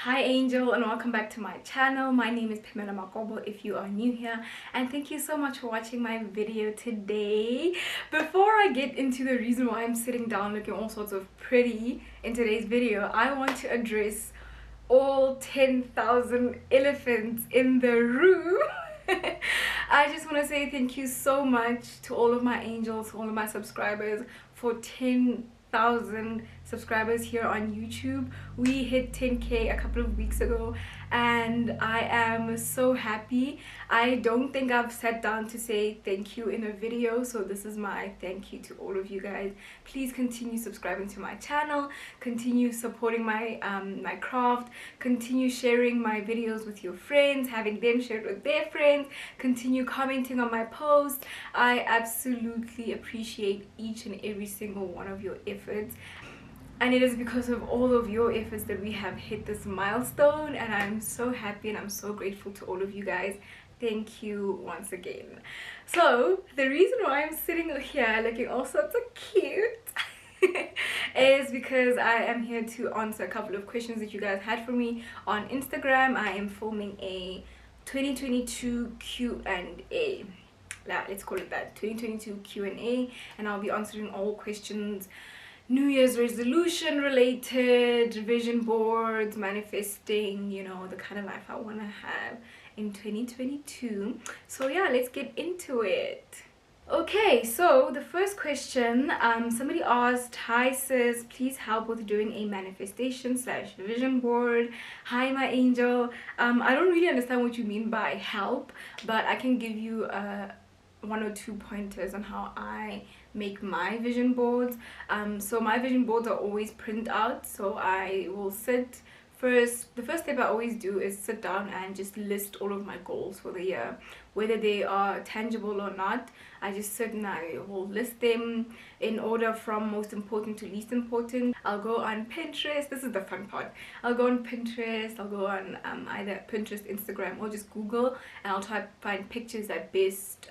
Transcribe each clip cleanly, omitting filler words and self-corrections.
Hi Angel, and welcome back to my channel. My name is Makobo if you are new here, and thank you so much for watching my video today. Before I get into the reason why I'm sitting down looking all sorts of pretty in today's video, I want to address all 10,000 elephants in the room. I just want to say thank you so much to all of my angels, all of my subscribers for 10,000 subscribers here on YouTube. We hit 10k a couple of weeks ago and I am so happy. I don't think I've sat down to say thank you in a video, so this is my thank you to all of you guys. Please continue subscribing to my channel, continue supporting my my craft, continue sharing my videos with your friends, having them shared with their friends, continue commenting on my posts. I absolutely appreciate each and every single one of your efforts, and it is because of all of your efforts that we have hit this milestone, and I'm so happy and I'm so grateful to all of you guys. Thank you once again. So the reason why I'm sitting here looking all sorts of cute is because I am here to answer a couple of questions that you guys had for me on Instagram. I am filming a 2022 Q&A. Let's call it that, 2022 Q&A, and I'll be answering all questions, New Year's resolution related, vision boards, manifesting, you know, the kind of life I want to have in 2022. So yeah, let's get into it. Okay, so the first question, somebody asked, hi sis, please help with doing a manifestation slash vision board. Hi my angel. I don't really understand what you mean by help, but I can give you one or two pointers on how I make my vision boards. So my vision boards are always print out, so I will sit first. The first step I always do is sit down and just list all of my goals for the year, whether they are tangible or not. I just sit and I will list them in order from most important to least important. I'll go on Pinterest. This is the fun part. I'll go on Pinterest, I'll go on either Pinterest, Instagram, or just Google, and I'll try to find pictures that best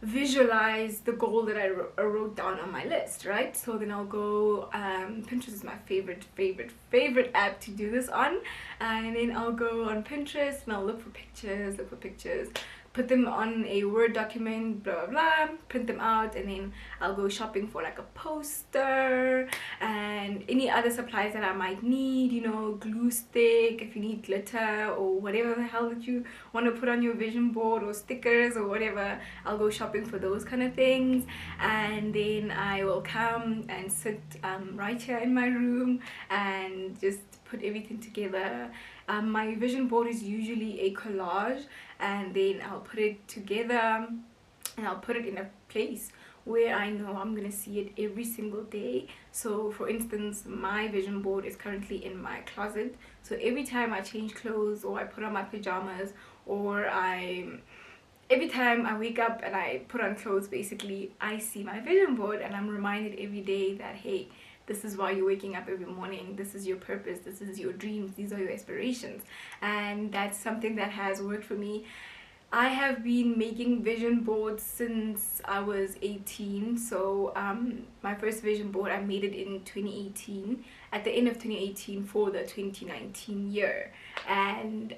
visualize the goal that I wrote down on my list, right? So then I'll go, Pinterest is my favorite app to do this on, and then I'll go on Pinterest and I'll look for pictures, put them on a Word document, blah blah blah, print them out, and then I'll go shopping for like a poster and any other supplies that I might need, you know, glue stick if you need glitter or whatever the hell that you want to put on your vision board, or stickers or whatever. I'll go shopping for those kind of things, and then I will come and sit right here in my room and just put everything together. My vision board is usually a collage, and then I'll put it together and I'll put it in a place where I know I'm gonna see it every single day. So for instance, my vision board is currently in my closet, so every time I change clothes or I put on my pajamas, or every time I wake up and I put on clothes, basically I see my vision board and I'm reminded every day that, hey, this is why you're waking up every morning, this is your purpose, this is your dreams, these are your aspirations. And that's something that has worked for me. I have been making vision boards since I was 18. So my first vision board, I made it in 2018, at the end of 2018 for the 2019 year. And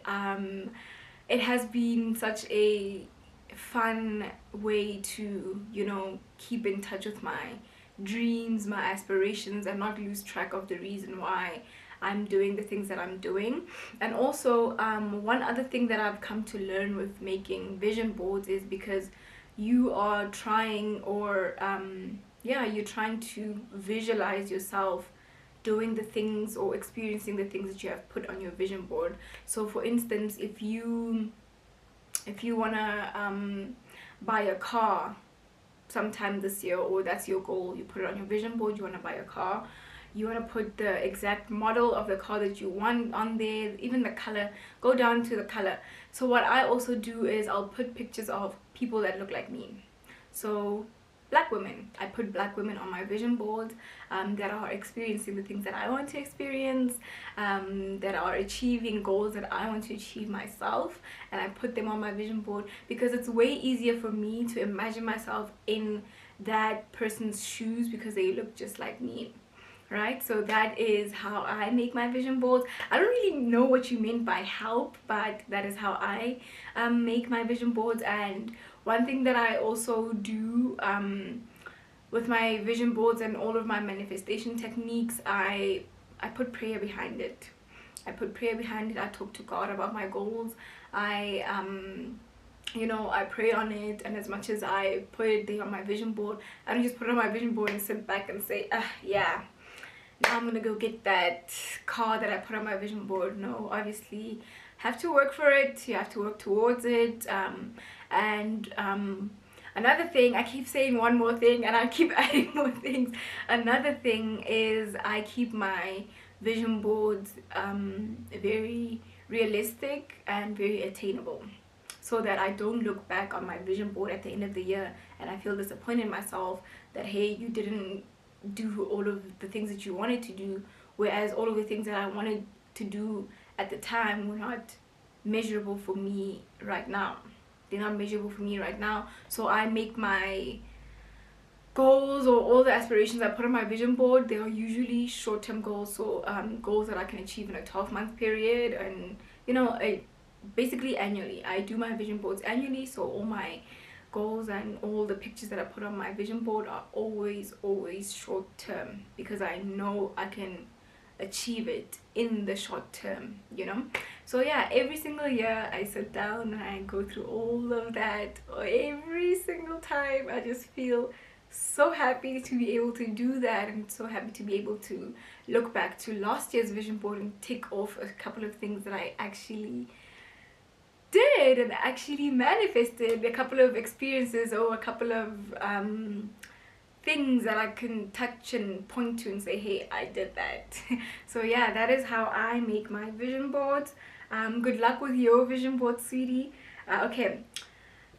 it has been such a fun way to, you know, keep in touch with my dreams, my aspirations, and not lose track of the reason why I'm doing the things that I'm doing. And also one other thing that I've come to learn with making vision boards is because you are trying, or yeah, you're trying to visualize yourself doing the things or experiencing the things that you have put on your vision board. So for instance, if you want to buy a car sometime this year, or that's your goal, you put it on your vision board, you want to buy a car, you want to put the exact model of the car that you want on there, even the color, go down to the color. So what I also do is I'll put pictures of people that look like me. So black women, I put black women on my vision board that are experiencing the things that I want to experience, that are achieving goals that I want to achieve myself, and I put them on my vision board because it's way easier for me to imagine myself in that person's shoes because they look just like me. right? So that is how I make my vision boards. I don't really know what you meant by help, but that is how I make my vision boards. And one thing that I also do with my vision boards and all of my manifestation techniques, I put prayer behind it. I put prayer behind it. I talk to God about my goals. I you know, I pray on it, and as much as I put it there on my vision board, I don't just put it on my vision board and sit back and say, yeah, now I'm gonna go get that car that I put on my vision board. No, obviously have to work for it. You have to work towards it. Another thing, I keep saying one more thing and I keep adding more things. Another thing is I keep my vision boards very realistic and very attainable, so that I don't look back on my vision board at the end of the year and I feel disappointed in myself that, hey, you didn't do all of the things that you wanted to do, whereas all of the things that I wanted to do at the time were not measurable for me right now. They're not measurable for me right now. So I make my goals, or all the aspirations I put on my vision board, they are usually short-term goals. So goals that I can achieve in a 12-month period, and you know, basically annually. I do my vision boards annually, so all my goals and all the pictures that I put on my vision board are always short term, because I know I can achieve it in the short term, you know. So yeah, every single year I sit down and I go through all of that. Every single time I just feel so happy to be able to do that, and so happy to be able to look back to last year's vision board and tick off a couple of things that I actually did and actually manifested, a couple of experiences or a couple of things that I can touch and point to and say, hey, I did that. So yeah, that is how I make my vision boards. Good luck with your vision board, sweetie. Okay,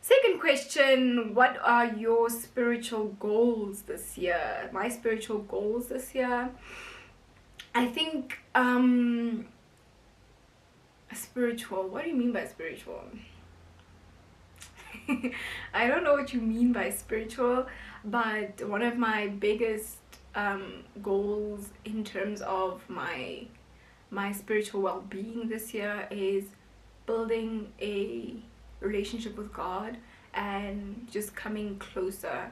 second question, what are your spiritual goals this year? My spiritual goals this year, I think spiritual, what do you mean by spiritual? I don't know what you mean by spiritual, but one of my biggest goals in terms of my spiritual well-being this year is building a relationship with God and just coming closer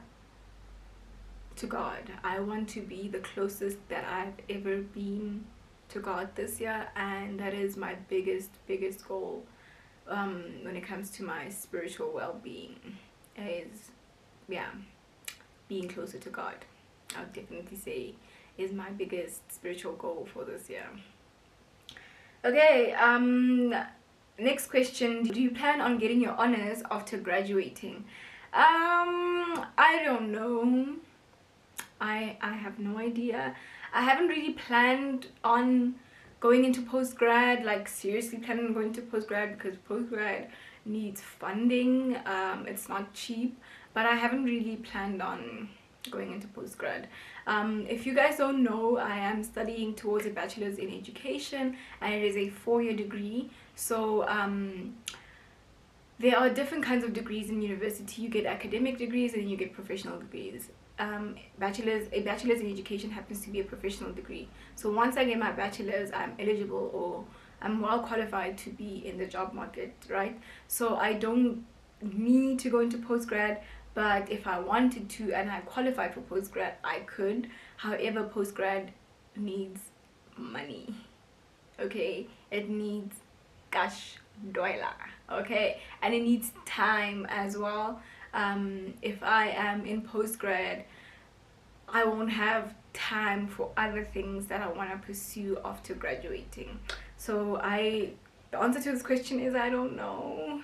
to God. I want to be the closest that I've ever been to God this year, and that is my biggest goal when it comes to my spiritual well-being, is being closer to God. I would definitely say is my biggest spiritual goal for this year. Okay, next question, do you plan on getting your honors after graduating? I don't know. I have no idea. I haven't really planned on going into postgrad, like seriously planning on going to postgrad, because postgrad needs funding. It's not cheap, but I haven't really planned on going into postgrad. If you guys don't know, I am studying towards a bachelor's in education, and it is a 4-year degree. So there are different kinds of degrees in university. You get academic degrees and you get professional degrees. A bachelor's in education happens to be a professional degree. So once I get my bachelor's, I'm eligible, or I'm well qualified to be in the job market, right? So I don't need to go into postgrad, but if I wanted to and I qualified for postgrad, I could. However, postgrad needs money, okay? It needs cash doila, okay? And it needs time as well. If I am in postgrad, I won't have time for other things that I want to pursue after graduating. So the answer to this question is I don't know.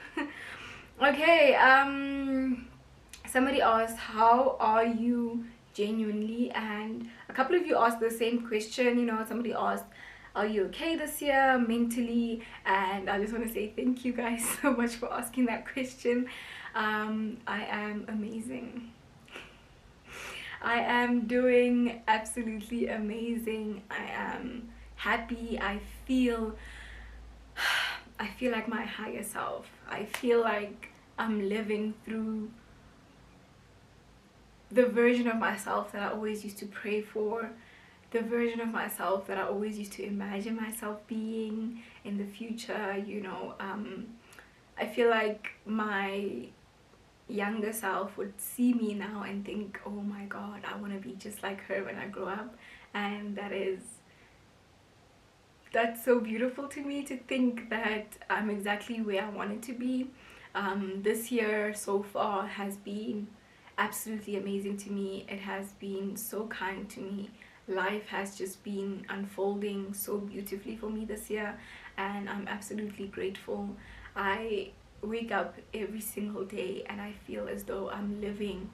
Okay, somebody asked, how are you genuinely? And a couple of you asked the same question. You know, somebody asked, are you okay this year mentally? And I just want to say thank you guys so much for asking that question. I am amazing. I am doing absolutely amazing. I am happy. I feel like my higher self. I feel like I'm living through the version of myself that I always used to pray for, the version of myself that I always used to imagine myself being in the future. You know, I feel like my younger self would see me now and think, oh my god, I want to be just like her when I grow up. And that's so beautiful to me, to think that I'm exactly where I wanted to be. This year so far has been absolutely amazing to me. It has been so kind to me. Life has just been unfolding so beautifully for me this year, and I'm absolutely grateful. I wake up every single day and I feel as though I'm living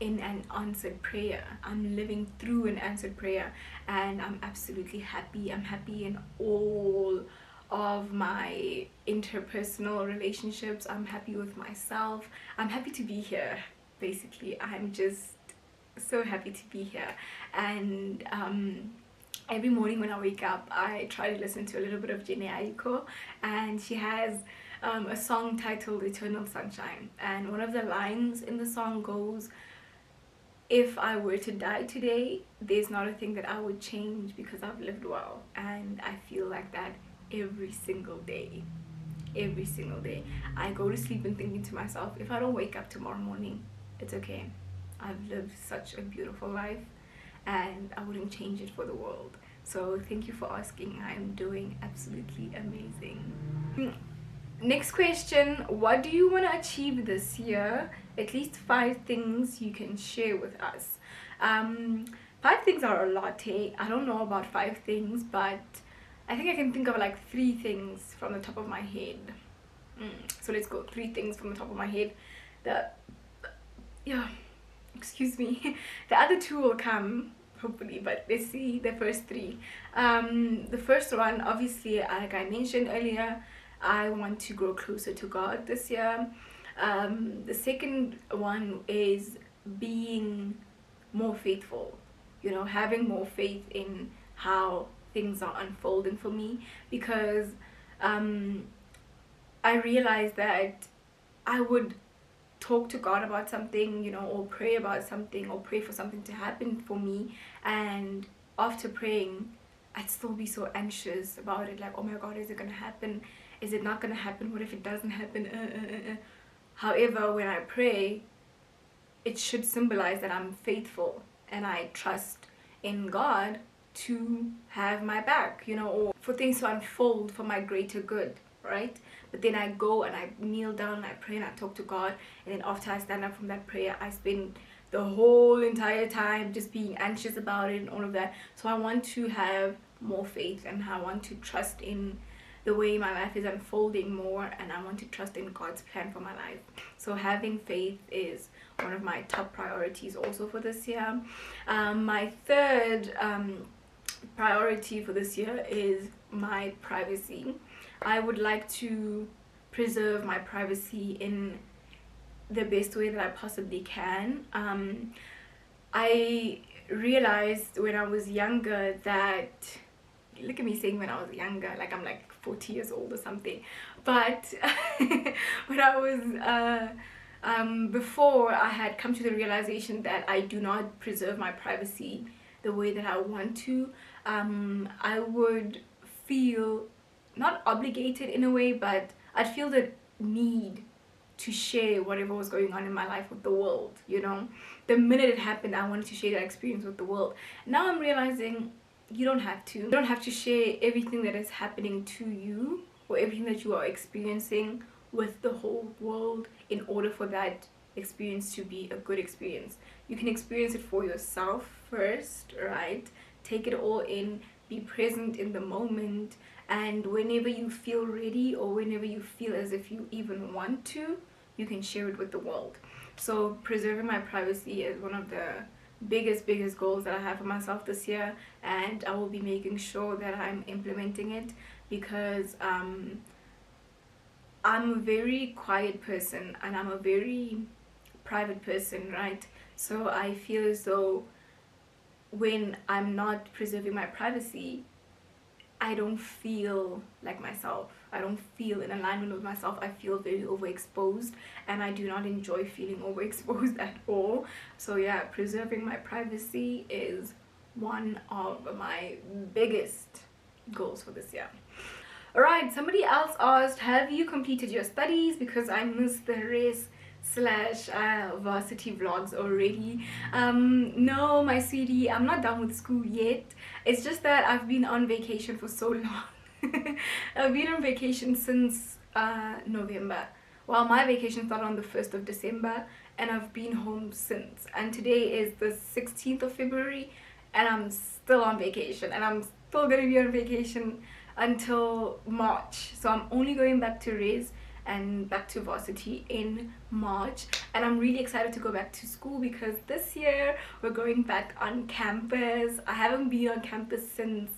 in an answered prayer. I'm living through an answered prayer, and I'm absolutely happy. I'm happy in all of my interpersonal relationships. I'm happy with myself. I'm happy to be here. Basically, I'm just so happy to be here. And every morning when I wake up, I try to listen to a little bit of Jene Aiko, and she has a song titled Eternal Sunshine, and one of the lines in the song goes, if I were to die today, there's not a thing that I would change because I've lived well. And I feel like that every single day. Every single day. I go to sleep and thinking to myself, if I don't wake up tomorrow morning, it's okay. I've lived such a beautiful life and I wouldn't change it for the world. So thank you for asking. I'm doing absolutely amazing. Next question, what do you want to achieve this year? At least 5 things you can share with us. 5 things are a lot, hey? I don't know about 5 things, but I think I can think of like 3 things from the top of my head. So let's go, 3 things from the top of my head. Excuse me. The other 2 will come, hopefully, but let's see the first 3. The first one, obviously, like I mentioned earlier, I want to grow closer to God this year. The second one is being more faithful, you know, having more faith in how things are unfolding for me, because I realized that I would talk to God about something, you know, or pray about something, or pray for something to happen for me, and after praying I'd still be so anxious about it, like, oh my god, is it gonna happen? Is it not gonna happen? What if it doesn't happen? However, when I pray, it should symbolize that I'm faithful and I trust in God to have my back, you know, or for things to unfold for my greater good, right? But then I go and I kneel down and I pray and I talk to God, and then after I stand up from that prayer, I spend the whole entire time just being anxious about it and all of that. So I want to have more faith, and I want to trust in the way my life is unfolding more, and I want to trust in God's plan for my life. So having faith is one of my top priorities also for this year. My third priority for this year is my privacy. I would like to preserve my privacy in the best way that I possibly can. I realized when I was younger that, look at me saying when I was younger, like I'm like 40 years old or something, but when I was before, I had come to the realization that I do not preserve my privacy the way that I want to. I would feel not obligated in a way, but I'd feel the need to share whatever was going on in my life with the world, you know. The minute it happened, I wanted to share that experience with the world. Now I'm realizing you don't have to. You don't have to share everything that is happening to you or everything that you are experiencing with the whole world in order for that experience to be a good experience. You can experience it for yourself first, right? Take it all in, be present in the moment, and whenever you feel ready or whenever you feel as if you even want to, you can share it with the world. So preserving my privacy is one of the biggest goals that I have for myself this year, and I will be making sure that I'm implementing it, because I'm a very quiet person and I'm a very private person, right? So I feel as though when I'm not preserving my privacy, I don't feel like myself. I don't feel in alignment with myself. I feel very overexposed, and I do not enjoy feeling overexposed at all. So yeah, preserving my privacy is one of my biggest goals for this year. Alright, somebody else asked, have you completed your studies? Because I missed the race slash varsity vlogs already. No, my sweetie, I'm not done with school yet. It's just that I've been on vacation for so long. I've been on vacation since November. Well, my vacation started on the 1st of December and I've been home since. And today is the 16th of February and I'm still on vacation. And I'm still going to be on vacation until March. So I'm only going back to res and back to varsity in March, and I'm really excited to go back to school because this year we're going back on campus. I haven't been on campus since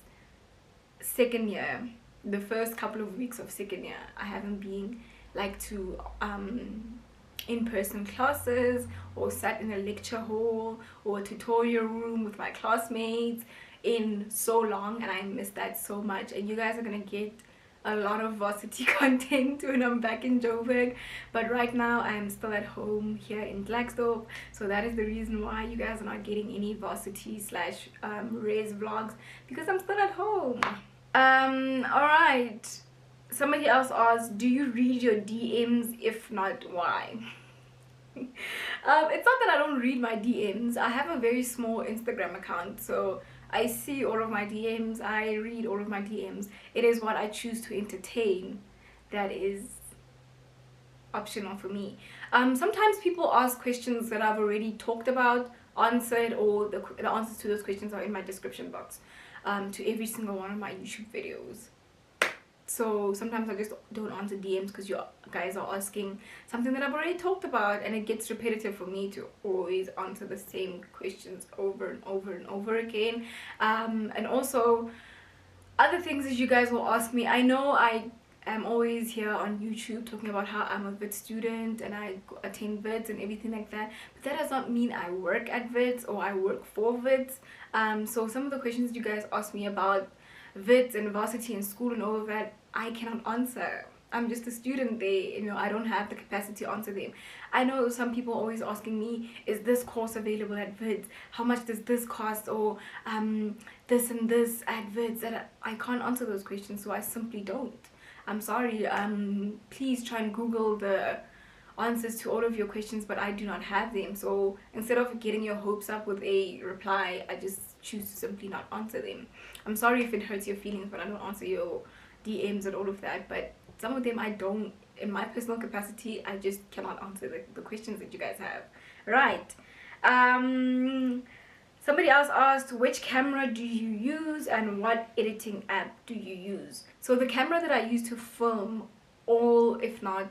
second year. The first couple of weeks of second year I haven't been like to in-person classes or sat in a lecture hall or a tutorial room with my classmates in so long, and I miss that so much. And you guys are gonna get a lot of varsity content when I'm back in Joburg, but right now I'm still at home here in Blackstone, so that is the reason why you guys are not getting any varsity slash res vlogs, because I'm still at home. Alright, somebody else asked, do you read your DMs? If not, why? It's not that I don't read my DMs. I have a very small Instagram account, so I see all of my DMs, I read all of my DMs. It is what I choose to entertain that is optional for me. Sometimes people ask questions that I've already talked about, answered, or the answers to those questions are in my description box to every single one of my YouTube videos. So sometimes I just don't answer DMs because you guys are asking something that I've already talked about, and it gets repetitive for me to always answer the same questions over and over and over again. And also other things that you guys will ask me. I know I am always here on YouTube talking about how I'm a VIT student and I attend VITs and everything like that, but that does not mean I work at VITs or I work for VITs. So some of the questions you guys ask me about VITs and varsity and school and all of that, I cannot answer. I'm just a student there, you know, I don't have the capacity to answer them. I know some people always asking me, is this course available at VITs? How much does this cost? Or this and this at VITs? And I can't answer those questions, so I simply don't. I'm sorry. Please try and Google the answers to all of your questions, but I do not have them. So instead of getting your hopes up with a reply, I just choose to simply not answer them. I'm sorry if it hurts your feelings when I don't answer your DMs and all of that, but some of them I don't, in my personal capacity, I just cannot answer the questions that you guys have. Right. Somebody else asked, which camera do you use and what editing app do you use? So the camera that I use to film all, if not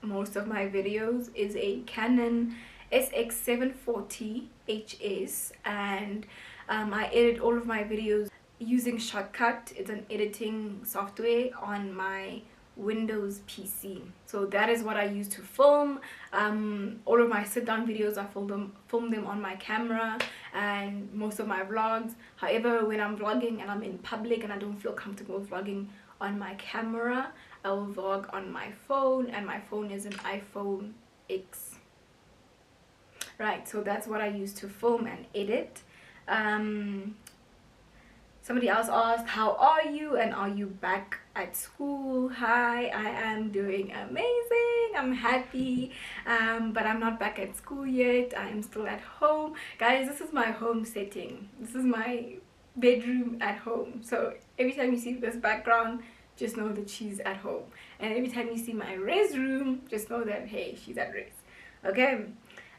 most of my videos, is a Canon SX740 HS, and I edit all of my videos using Shortcut. It's an editing software on my Windows PC. So that is what I use to film. All of my sit-down videos, I film them on my camera, and most of my vlogs. However, when I'm vlogging and I'm in public and I don't feel comfortable vlogging on my camera, I will vlog on my phone, and my phone is an iPhone X. Right, so that's what I use to film and edit. Somebody else asked, how are you and are you back at school? Hi, I am doing amazing. I'm happy, but I'm not back at school yet. I am still at home. Guys, this is my home setting. This is my bedroom at home. So every time you see this background, just know that she's at home. And every time you see my res room, just know that, hey, she's at res. Okay.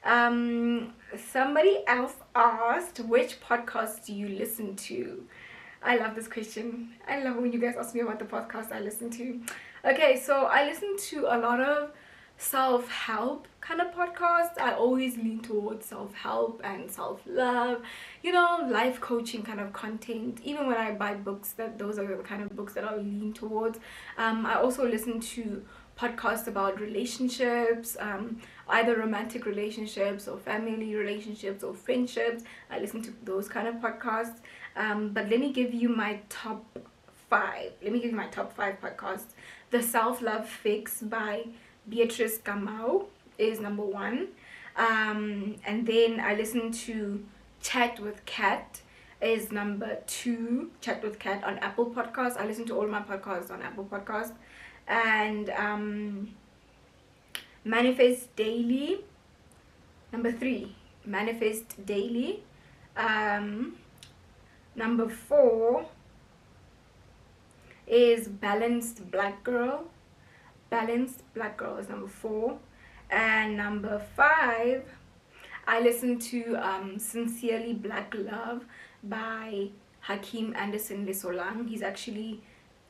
Somebody else asked, which podcasts do you listen to? I love this question. I love when you guys ask me about the podcast I listen to. Okay, so I listen to a lot of self-help kind of podcasts. I always lean towards self-help and self-love, you know, life coaching kind of content. Even when I buy books, those are the kind of books that I lean towards. I also listen to podcasts about relationships, either romantic relationships or family relationships or friendships. I listen to those kind of podcasts. But let me give you my top 5. Let me give you my top 5 podcasts. The Self-Love Fix by Beatrice Kamau is number 1. And then I listen to Chat with Kat is number 2, Chat with Cat on Apple Podcasts. I listen to all my podcasts on Apple Podcasts. And Manifest Daily, number 3, Manifest Daily. Number 4 is Balanced Black Girl. Balanced Black Girl is number 4. And number 5, I listen to Sincerely Black Love by Hakeem Anderson Lesolang. He's actually,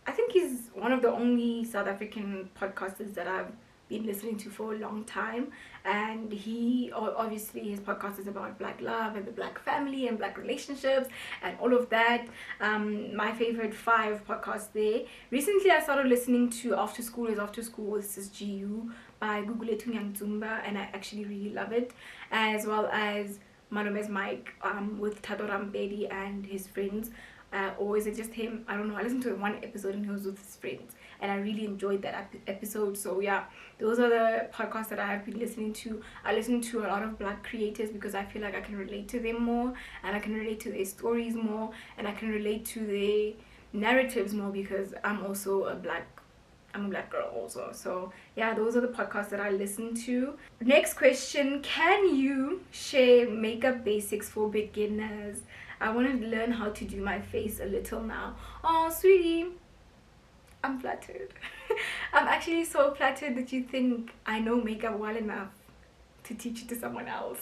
I think he's one of the only South African podcasters that I've been listening to for a long time, and he obviously his podcast is about black love and the black family and black relationships and all of that. My favorite 5 podcasts there. Recently I started listening to After School is After School with Sis GU by Gugulethu Nyangzumba, and I actually really love it, as well as Manome's Mike with Tato Rambedi and his friends. Or is it just him? I don't know. I listened to one episode and he was with his friends, and I really enjoyed that episode. So yeah, those are the podcasts that I have been listening to. I listen to a lot of black creators because I feel like I can relate to them more, and I can relate to their stories more, and I can relate to their narratives more, because I'm a black girl also. So yeah, those are the podcasts that I listen to. Next question: can you share makeup basics for beginners? I want to learn how to do my face a little now. Oh, sweetie, I'm flattered. I'm actually so flattered that you think I know makeup well enough to teach it to someone else.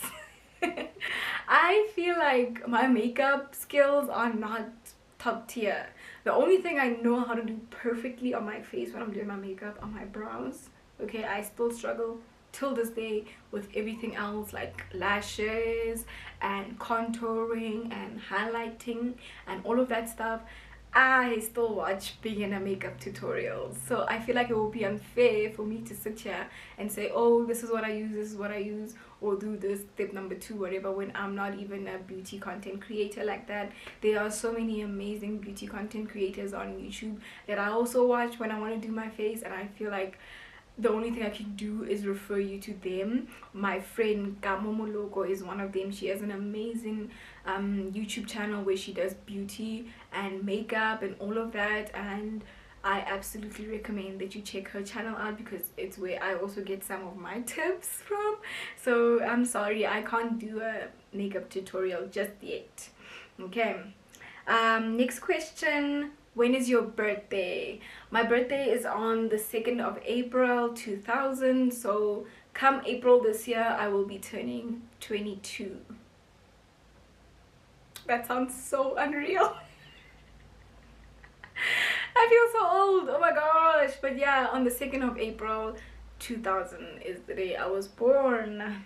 I feel like my makeup skills are not top tier. The only thing I know how to do perfectly on my face when I'm doing my makeup are my brows. Okay, I still struggle till this day with everything else, like lashes and contouring and highlighting and all of that stuff. I still watch beginner makeup tutorials, so I feel like it will be unfair for me to sit here and say, oh, this is what I use, this is what I use, or do this step number 2, whatever, when I'm not even a beauty content creator like that. There are so many amazing beauty content creators on YouTube that I also watch when I want to do my face, and I feel like the only thing I can do is refer you to them. My friend Kamomo Logo is one of them. She has an amazing YouTube channel where she does beauty and makeup and all of that, and I absolutely recommend that you check her channel out, because it's where I also get some of my tips from. So I'm sorry I can't do a makeup tutorial just yet. Okay, next question: when is your birthday? My birthday is on the 2nd of April 2000, so come April this year I will be turning 22. That sounds so unreal. I feel so old, oh my gosh. But yeah, on the 2nd of April 2000 is the day I was born.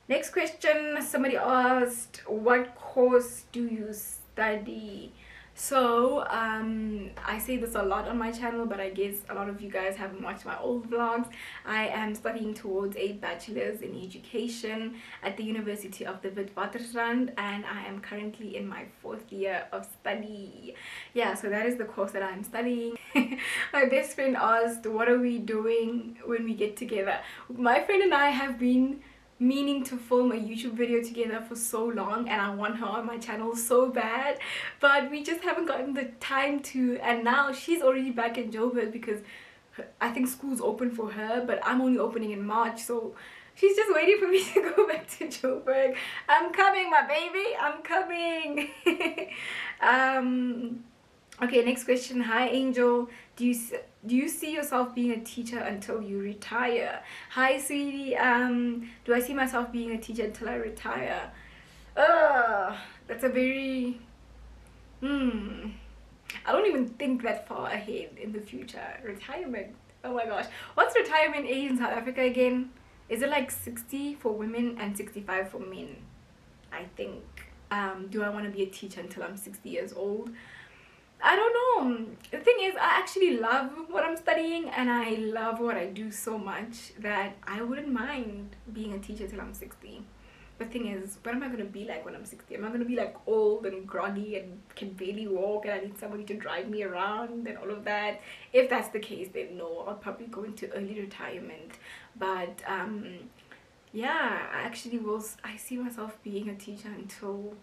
Next question, somebody asked, what course do you study? So I say this a lot on my channel, but I guess a lot of you guys haven't watched my old vlogs. I am studying towards a bachelor's in education at the University of the Witwatersrand, and I am currently in my 4th year of study. Yeah, so that is the course that I'm studying. My best friend asked, what are we doing when we get together? My friend and I have been meaning to film a YouTube video together for so long, and I want her on my channel so bad, but we just haven't gotten the time to. And now she's already back in Joburg because I think school's open for her, but I'm only opening in March, so she's just waiting for me to go back to Joburg. I'm coming, my baby, I'm coming. Okay, next question. Hi Angel, do you see yourself being a teacher until you retire? Hi sweetie, do I see myself being a teacher until I retire? That's a very I don't even think that far ahead in the future. Retirement, oh my gosh, what's retirement age in South Africa again? Is it like 60 for women and 65 for men? I think. Do I want to be a teacher until I'm 60 years old? I don't know. The thing is, I actually love what I'm studying, and I love what I do so much that I wouldn't mind being a teacher till I'm 60. The thing is, what am I going to be like when I'm 60? Am I going to be like old and groggy and can barely walk, and I need somebody to drive me around and all of that? If that's the case, then no, I'll probably go into early retirement. But yeah, I see myself being a teacher until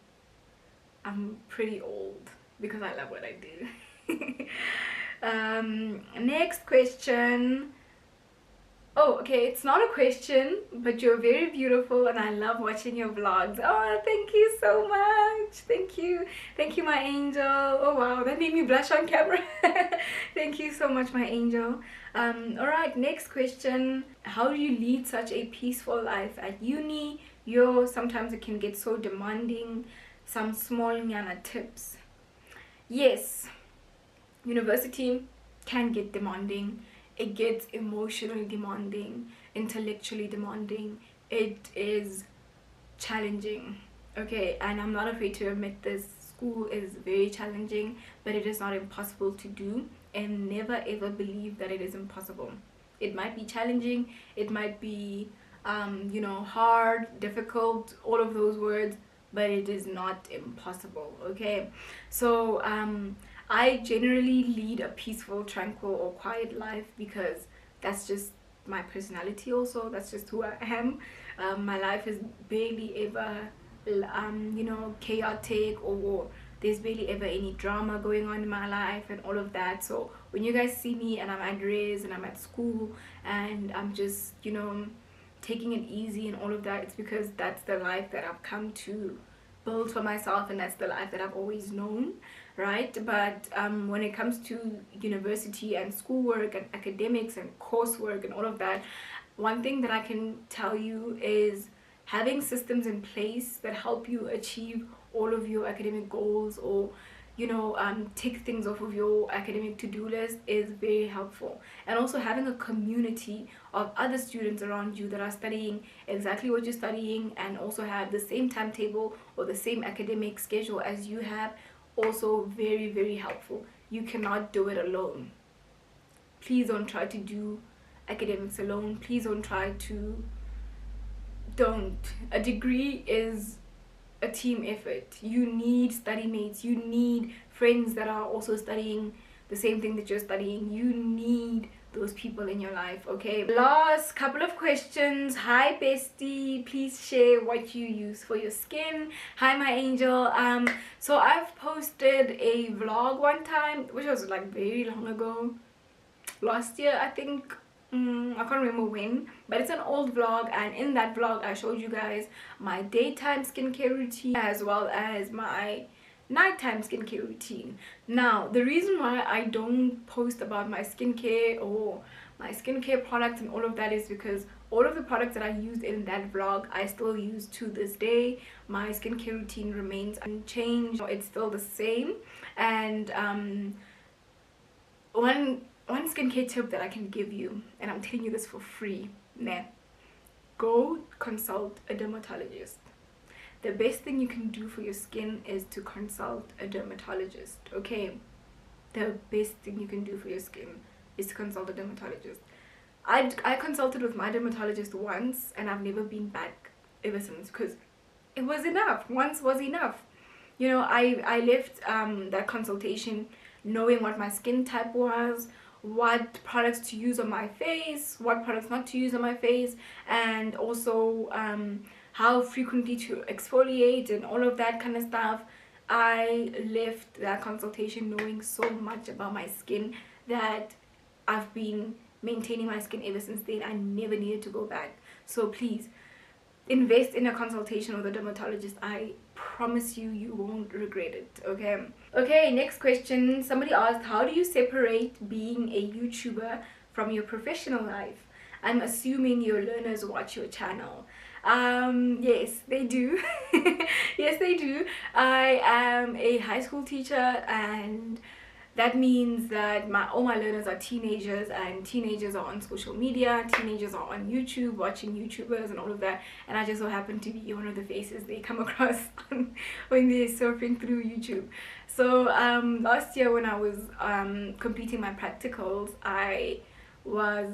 I'm pretty old because I love what I do. Next question. Oh, okay, it's not a question, but you're very beautiful and I love watching your vlogs. Oh, thank you so much. Thank you. Thank you, my angel. Oh, wow, that made me blush on camera. Thank you so much, my angel. All right, next question. How do you lead such a peaceful life at uni? Sometimes it can get so demanding. Some small nyana tips. Yes, university can get demanding. It gets emotionally demanding, intellectually demanding. It is challenging, okay? And I'm not afraid to admit this. School is very challenging, but it is not impossible to do. And never ever believe that it is impossible. It might be challenging, it might be you know, hard, difficult, all of those words, but it is not impossible, okay? So I generally lead a peaceful, tranquil, or quiet life because that's just my personality. Also, that's just who I am. My life is barely ever you know, chaotic, or there's barely ever any drama going on in my life and all of that. So when you guys see me and I'm at Riz and I'm at school and I'm just, you know, taking it easy and all of that, it's because that's the life that I've come to build for myself, and that's the life that I've always known, right? But when it comes to university and schoolwork and academics and coursework and all of that, one thing that I can tell you is having systems in place that help you achieve all of your academic goals, or you know, tick things off of your academic to-do list is very helpful. And also having a community of other students around you that are studying exactly what you're studying and also have the same timetable or the same academic schedule as you have, also very, very helpful. You cannot do it alone. Please don't try to do academics alone. Please don't try to A degree is a team effort. You need study mates, you need friends that are also studying the same thing that you're studying. You need those people in your life, okay? Last couple of questions. Hi bestie, please share what you use for your skin. Hi my angel. So I've posted a vlog one time, which was like very long ago, last year I think. I can't remember when, but it's an old vlog, and in that vlog I showed you guys my daytime skincare routine as well as my nighttime skincare routine. Now the reason why I don't post about my skincare or my skincare products and all of that is because all of the products that I used in that vlog I still use to this day. My skincare routine remains unchanged. It's still the same. And one skincare tip that I can give you, and I'm telling you this for free, go consult a dermatologist. The best thing you can do for your skin is to consult a dermatologist, okay? The best thing you can do for your skin is to consult a dermatologist. I consulted with my dermatologist once and I've never been back ever since, because it was enough. Once was enough. You know, I left that consultation knowing what my skin type was, what products to use on my face, what products not to use on my face, and also how frequently to exfoliate and all of that kind of stuff. I left that consultation knowing so much about my skin that I've been maintaining my skin ever since then. I never needed to go back. So please invest in a consultation with a dermatologist. I promise you, you won't regret it, okay? Okay, next question. Somebody asked, how do you separate being a YouTuber from your professional life? I'm assuming your learners watch your channel. Yes, they do. Yes, they do. I am a high school teacher, and that means that all my learners are teenagers, and teenagers are on social media, teenagers are on YouTube watching YouTubers and all of that, and I just so happen to be one of the faces they come across when they're surfing through YouTube. So last year when I was completing my practicals, I was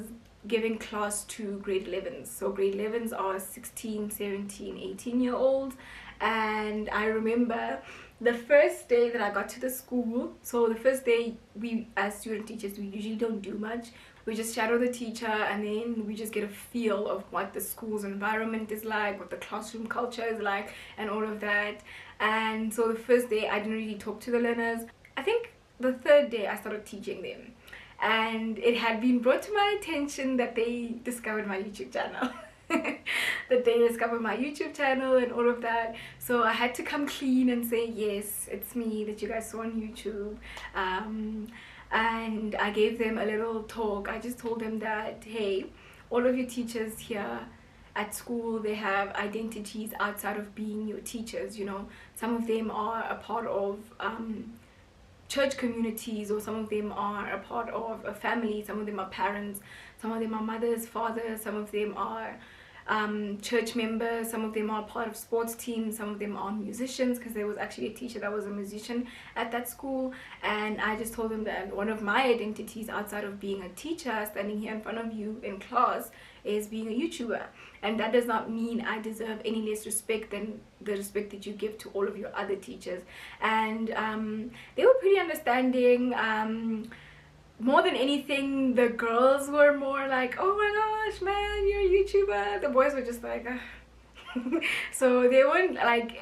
giving class to grade 11s. So grade 11s are 16, 17, 18-year-olds, and I remember the first day that I got to the school. So the first day, we as student teachers, we usually don't do much. We just shadow the teacher, and then we just get a feel of what the school's environment is like, what the classroom culture is like, and all of that. And so the first day I didn't really talk to the learners. I think the third day I started teaching them, and it had been brought to my attention that they discovered my YouTube channel. That they discovered my YouTube channel and all of that. So I had to come clean and say, yes, it's me that you guys saw on YouTube. And I gave them a little talk. I just told them that, hey, all of your teachers here at school, they have identities outside of being your teachers. You know, some of them are a part of church communities, or some of them are a part of a family, some of them are parents, some of them are mothers, fathers, some of them are church members, some of them are part of sports teams, some of them are musicians, because there was actually a teacher that was a musician at that school. And I just told them that one of my identities outside of being a teacher standing here in front of you in class is being a YouTuber, and that does not mean I deserve any less respect than the respect that you give to all of your other teachers. And they were pretty understanding. More than anything, the girls were more like, oh my gosh, man, you're a YouTuber. The boys were just like, so they weren't like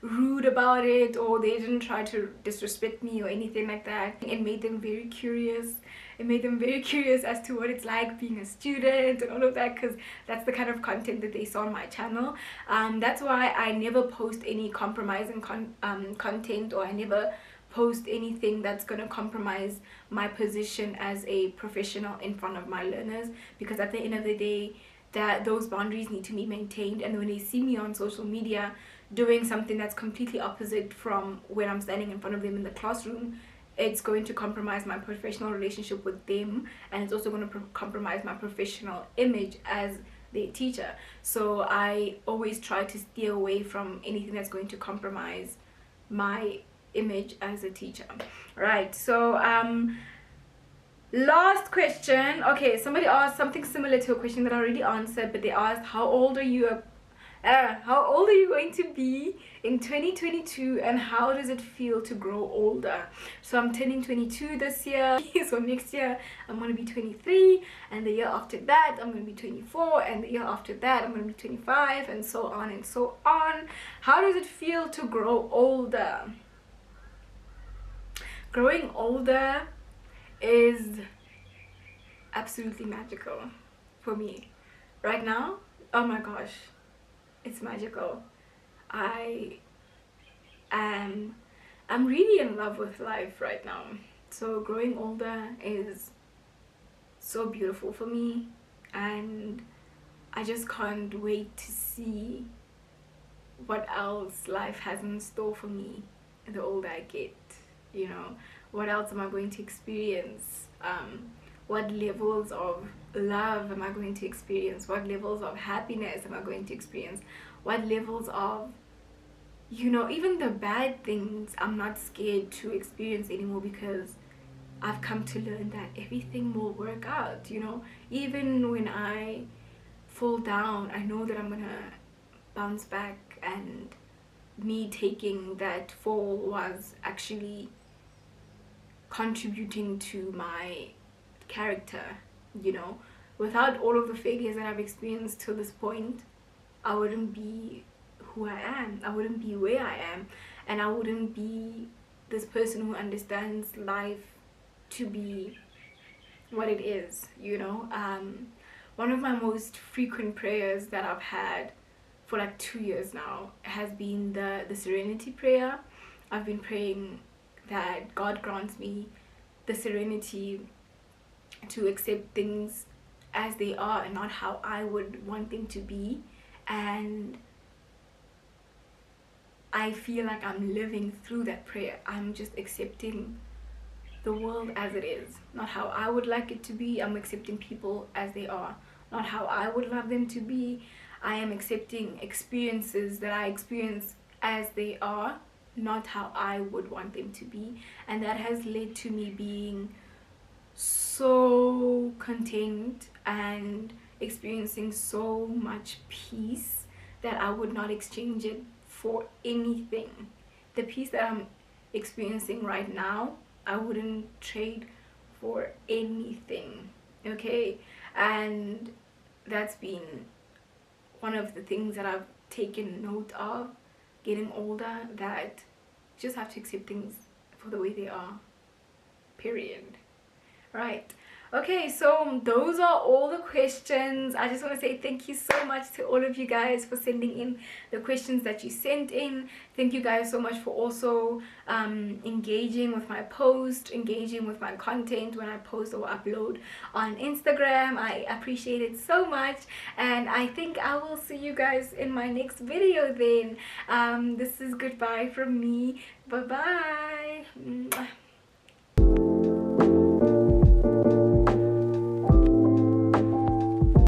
rude about it, or they didn't try to disrespect me or anything like that. It made them very curious. It made them very curious as to what it's like being a student and all of that, because that's the kind of content that they saw on my channel. That's why I never post any compromising content, or I never post anything that's going to compromise my position as a professional in front of my learners, because at the end of the day, that those boundaries need to be maintained. And when they see me on social media doing something that's completely opposite from when I'm standing in front of them in the classroom, it's going to compromise my professional relationship with them, and it's also going to compromise my professional image as their teacher. So I always try to steer away from anything that's going to compromise my image as a teacher. Right, so last question. Okay, somebody asked something similar to a question that I already answered, but they asked, how old are you going to be in 2022, and how does it feel to grow older? So I'm turning 22 this year, so next year I'm going to be 23, and the year after that I'm going to be 24, and the year after that I'm going to be 25, and so on and so on. How does it feel to grow older? Growing older is absolutely magical for me right now. Oh my gosh, it's magical. I'm really in love with life right now. So growing older is so beautiful for me, and I just can't wait to see what else life has in store for me the older I get. You know, what else am I going to experience? What levels of love am I going to experience? What levels of happiness am I going to experience? What levels of, you know, even the bad things I'm not scared to experience anymore, because I've come to learn that everything will work out. You know, even when I fall down, I know that I'm gonna bounce back, and me taking that fall was actually contributing to my character. You know, without all of the failures that I've experienced till this point, I wouldn't be who I am, I wouldn't be where I am, and I wouldn't be this person who understands life to be what it is. You know, one of my most frequent prayers that I've had for like 2 years now has been the Serenity Prayer. I've been praying that God grants me the serenity to accept things as they are and not how I would want them to be. And I feel like I'm living through that prayer. I'm just accepting the world as it is, not how I would like it to be. I'm accepting people as they are, not how I would love them to be. I am accepting experiences that I experience as they are, not how I would want them to be. And that has led to me being so content and experiencing so much peace that I would not exchange it for anything. The peace that I'm experiencing right now, I wouldn't trade for anything. Okay, and that's been one of the things that I've taken note of getting older that you just have to accept things for the way they are, period. Right. Okay, so those are all the questions. I just want to say thank you so much to all of you guys for sending in the questions that you sent in. Thank you guys so much for also engaging with my post, engaging with my content when I post or upload on Instagram. I appreciate it so much, and I think I will see you guys in my next video then. This is goodbye from me. Bye bye.